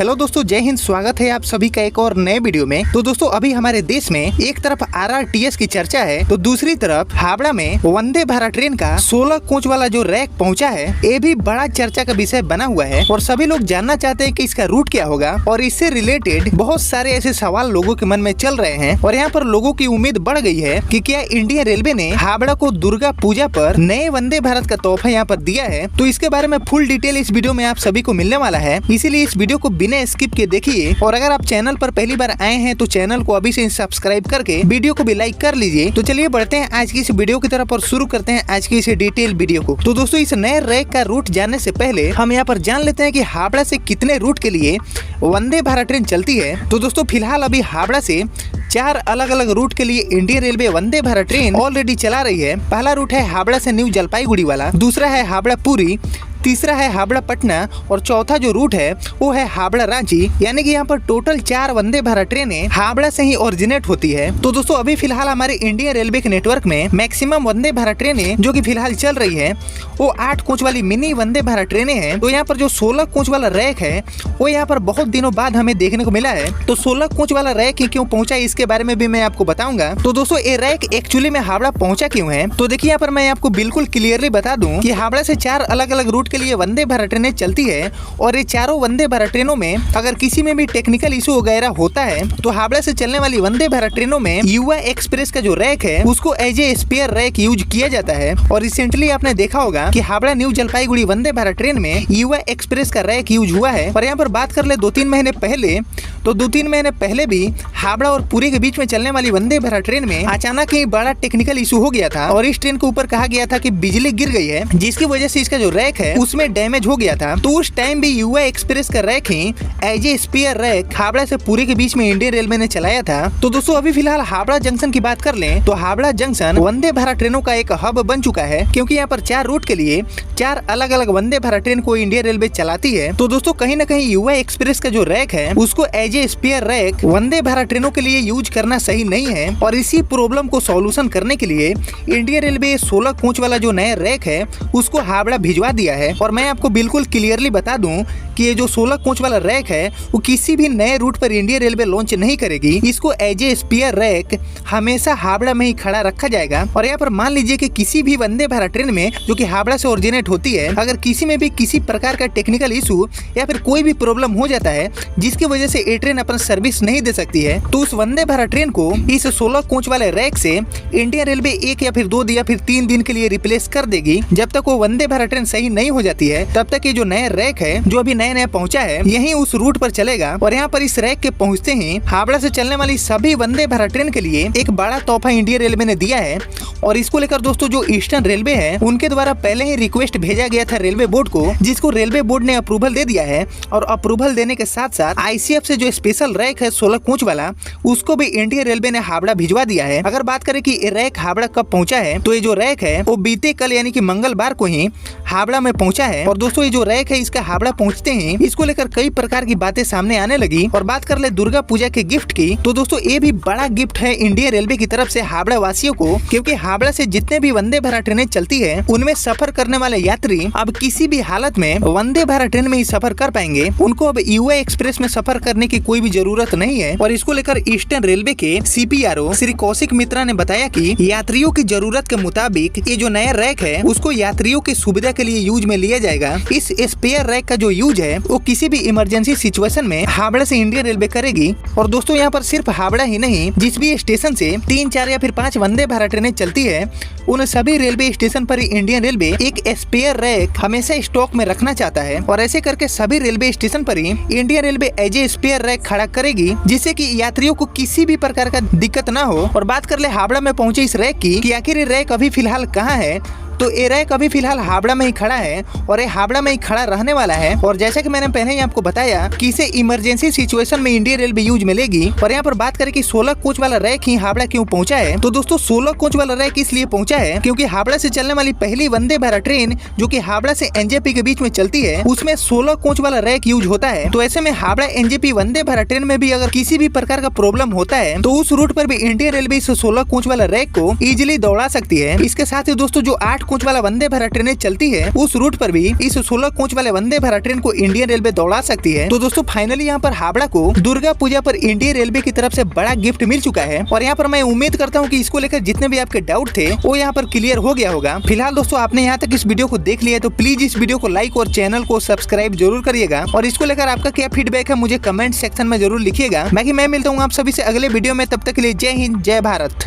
Hello दोस्तों, जय हिंद। स्वागत है आप सभी का एक और नए वीडियो में। तो दोस्तों अभी हमारे देश में एक तरफ आरआरटीएस की चर्चा है तो दूसरी तरफ हावड़ा में वंदे भारत ट्रेन का 16 कोच वाला जो रैक पहुंचा है, ये भी बड़ा चर्चा का विषय बना हुआ है और सभी लोग जानना चाहते हैं कि इसका रूट क्या होगा। और इससे रिलेटेड बहुत सारे ऐसे सवाल लोगों के मन में चल रहे हैं और यहाँ पर लोगों की उम्मीद बढ़ गई है कि क्या इंडियन रेलवे ने हावड़ा को दुर्गा पूजा पर नए वंदे भारत का तोहफा यहाँ पर दिया है। तो इसके बारे में फुल डिटेल इस वीडियो में आप सभी को मिलने वाला है, इसीलिए इस वीडियो को बिना स्किप के देखिए। और अगर आप चैनल पर पहली बार आए हैं तो चैनल को अभी से सब्सक्राइब करके वीडियो को भी लाइक कर लीजिए। तो चलिए बढ़ते हैं आज की इस वीडियो की तरफ और शुरू करते हैं आज की इस डिटेल वीडियो को। तो दोस्तों इस नए रैक का रूट जानने से पहले हम यहाँ पर जान लेते हैं कि हावड़ा से कितने रूट के लिए वंदे भारत ट्रेन चलती है। तो दोस्तों फिलहाल अभी हावड़ा से 4 अलग अलग रूट के लिए इंडियन रेलवे वंदे भारत ट्रेन ऑलरेडी चला रही है। पहला रूट है हावड़ा से न्यू जलपाईगुड़ी वाला, दूसरा है हावड़ा पुरी, तीसरा है हावड़ा पटना और चौथा जो रूट है वो है हावड़ा रांची। यानी कि यहाँ पर टोटल 4 वंदे भारत ट्रेनें हावड़ा से ही ओरिजिनेट होती है। तो दोस्तों अभी फिलहाल हमारे इंडियन रेलवे के नेटवर्क में मैक्सिमम वंदे भारत ट्रेनें जो कि फिलहाल चल रही है वो 8 कोच वाली मिनी वंदे भारत ट्रेनें हैं। तो यहाँ पर जो 16 कोच वाला रैक है वो यहाँ पर बहुत दिनों बाद हमें देखने को मिला है। तो 16 कोच वाला रैक ही क्यों पहुंचा इसके बारे में भी मैं आपको बताऊंगा। तो दोस्तों ये रैक एक्चुअली में हावड़ा पहुंचा क्यों है, तो देखिए यहाँ पर मैं आपको बिल्कुल क्लियरली बता दूं कि हावड़ा से 4 अलग अलग रूट के लिए वंदे भारत ट्रेनें चलती है और ये चारों वंदे भारत ट्रेनों में अगर किसी में भी टेक्निकल इशू वगैरह होता है तो हावड़ा से चलने वाली वंदे भारत ट्रेनों में युवा एक्सप्रेस का जो रैक है उसको as a spare rake use किया जाता है। और रिसेंटली आपने देखा होगा कि हावड़ा न्यू जलपाईगुड़ी वंदे भारत ट्रेन में युवा एक्सप्रेस का रैक यूज हुआ है। और यहाँ पर बात कर ले 2-3 महीने पहले, तो 2-3 महीने पहले भी हावड़ा और पुरी के बीच में चलने वाली वंदे भारत ट्रेन में अचानक ही बड़ा टेक्निकल इशू हो गया था और इस ट्रेन के ऊपर कहा गया था कि बिजली गिर गई है, जिसकी वजह से इसका जो रैक है उसमें डैमेज हो गया था। तो उस टाइम भी युवा एक्सप्रेस का रैक ही as a spare rake Howrah से पुरी के बीच में इंडियन रेलवे ने चलाया था। तो दोस्तों अभी फिलहाल हावड़ा जंक्शन की बात कर लें तो हावड़ा जंक्शन वंदे भारत ट्रेनों का एक हब बन चुका है, क्योंकि यहाँ पर 4 रूट के लिए 4 अलग अलग वंदे भारत ट्रेन को इंडियन रेलवे चलाती है। तो दोस्तों कहीं न कहीं युवा एक्सप्रेस का जो रैक है उसको as a spare rack Vande Bharat ट्रेनों के लिए यूज करना सही नहीं है। और इसी प्रॉब्लम को सॉल्यूशन करने के लिए इंडियन रेलवे 16 कोच वाला जो नया रैक है उसको हावड़ा भिजवा दिया है। और मैं आपको बिल्कुल क्लियरली बता दूं कि ये जो 16 कोच वाला रैक है वो किसी भी नए रूट पर इंडियन रेलवे लॉन्च नहीं करेगी। इसको एज ए स्पेयर रैक हमेशा हावड़ा में ही खड़ा रखा जाएगा। और यहाँ पर मान लीजिए कि किसी भी वंदे भारत ट्रेन में जो कि हावड़ा से ओरिजिनेट होती है, अगर किसी में भी किसी प्रकार का टेक्निकल इशू या फिर कोई भी प्रॉब्लम हो जाता है जिसकी वजह से ये ट्रेन अपना सर्विस नहीं दे सकती है, तो उस वंदे भारत ट्रेन को इस 16 कोच वाले रैक से इंडियन रेलवे 1 या फिर 2 या फिर 3 दिन के लिए रिप्लेस कर देगी। जब तक वो वंदे भारत ट्रेन सही नहीं हो जाती है तब तक ये जो नया रैक है जो अभी नया पहुंचा है यही उस रूट पर चलेगा। और यहाँ पर इस रैक के पहुंचते ही हावड़ा से चलने वाली सभी वंदे भारत ट्रेन के लिए एक बड़ा तोहफा इंडियन रेलवे ने दिया है। और इसको लेकर दोस्तों जो ईस्टर्न रेलवे है उनके द्वारा पहले ही रिक्वेस्ट भेजा गया था रेलवे बोर्ड को, जिसको रेलवे बोर्ड ने अप्रूवल दे दिया है। और अप्रूवल देने के साथ साथ आईसीएफ से जो स्पेशल रैक है 16 कोच वाला उसको भी इंडियन रेलवे ने हावड़ा भिजवा दिया है। अगर बात करें कि रैक हावड़ा कब पहुंचा है, तो ये जो रैक है वो बीते कल यानी कि मंगलवार को ही हावड़ा में पहुंचा है। और दोस्तों ये जो रैक है इसका हावड़ा पहुंचते ही इसको लेकर कई प्रकार की बातें सामने आने लगी। और बात कर ले दुर्गा पूजा के गिफ्ट की, तो दोस्तों ये भी बड़ा गिफ्ट है इंडियन रेलवे की तरफ से हावड़ा वासियों को, क्योंकि हावड़ा से जितने भी वंदे भारत ट्रेनें चलती है उनमें सफर करने वाले यात्री अब किसी भी हालत में वंदे भारत ट्रेन में ही सफर कर पाएंगे। उनको अब युवा एक्सप्रेस में सफर करने की कोई भी जरूरत नहीं है। और इसको लेकर ईस्टर्न रेलवे के CPRO श्री कौशिक मित्रा ने बताया कि यात्रियों की जरूरत के मुताबिक ये जो नया रैक है उसको यात्रियों की सुविधा के लिए यूज में लिया जाएगा। इस स्पेयर रैक का जो यूज है वो किसी भी इमरजेंसी सिचुएशन में हावड़ा से इंडियन रेलवे करेगी। और दोस्तों यहाँ पर सिर्फ हावड़ा ही नहीं, जिस भी स्टेशन से 3, 4 या फिर 5 वंदे भारत ट्रेनें चलती है उन सभी रेलवे स्टेशन पर इंडियन रेलवे एक स्पेयर रैक हमेशा स्टॉक में रखना चाहता है। और ऐसे करके सभी रेलवे स्टेशन पर ही Indian railway as a spare rack खड़ा करेगी, जिससे कि यात्रियों को किसी भी प्रकार का दिक्कत ना हो। और बात कर ले हावड़ा में पहुंचे इस रैक की कि आखिर ये रैक अभी फिलहाल कहाँ है, तो ये रैक अभी फिलहाल हावड़ा में ही खड़ा है और ये हावड़ा में ही खड़ा रहने वाला है। और जैसा कि मैंने पहले ही आपको बताया कि इसे इमरजेंसी सिचुएशन में इंडियन रेलवे यूज में लेगी। और यहाँ पर बात करें कि 16 कोच वाला रैक ही हावड़ा क्यों पहुंचा है, तो दोस्तों 16 कोच वाला रैक इसलिए पहुंचा है क्योंकि हावड़ा से चलने वाली पहली वंदे भारत ट्रेन जो कि हावड़ा से एनजेपी के बीच में चलती है उसमें 16 कोच वाला रैक यूज होता है। तो ऐसे में हावड़ा एनजेपी वंदे भारत ट्रेन में भी अगर किसी भी प्रकार का प्रॉब्लम होता है तो उस रूट पर भी इंडियन रेलवे इस 16 कोच वाला रैक को इजिली दौड़ा सकती है। इसके साथ ही दोस्तों जो 8 कोच वाला वंदे भारत ट्रेन चलती है उस रूट पर भी इस 16 कोच वाले वंदे भारत ट्रेन को इंडियन रेलवे दौड़ा सकती है। तो दोस्तों फाइनली यहाँ पर हावड़ा को दुर्गा पूजा पर इंडियन रेलवे की तरफ से बड़ा गिफ्ट मिल चुका है और यहाँ पर मैं उम्मीद करता हूँ कि इसको लेकर जितने भी आपके डाउट थे वो यहाँ पर क्लियर हो गया होगा। फिलहाल दोस्तों आपने यहाँ तक इस वीडियो को देख लिया है तो प्लीज इस वीडियो को लाइक और चैनल को सब्सक्राइब जरूर करिएगा और इसको लेकर आपका क्या फीडबैक है मुझे कमेंट सेक्शन में जरूर लिखिएगा। बाकी मैं मिलता हूँ आप सभी से अगले वीडियो में, तब तक के लिए जय हिंद जय भारत।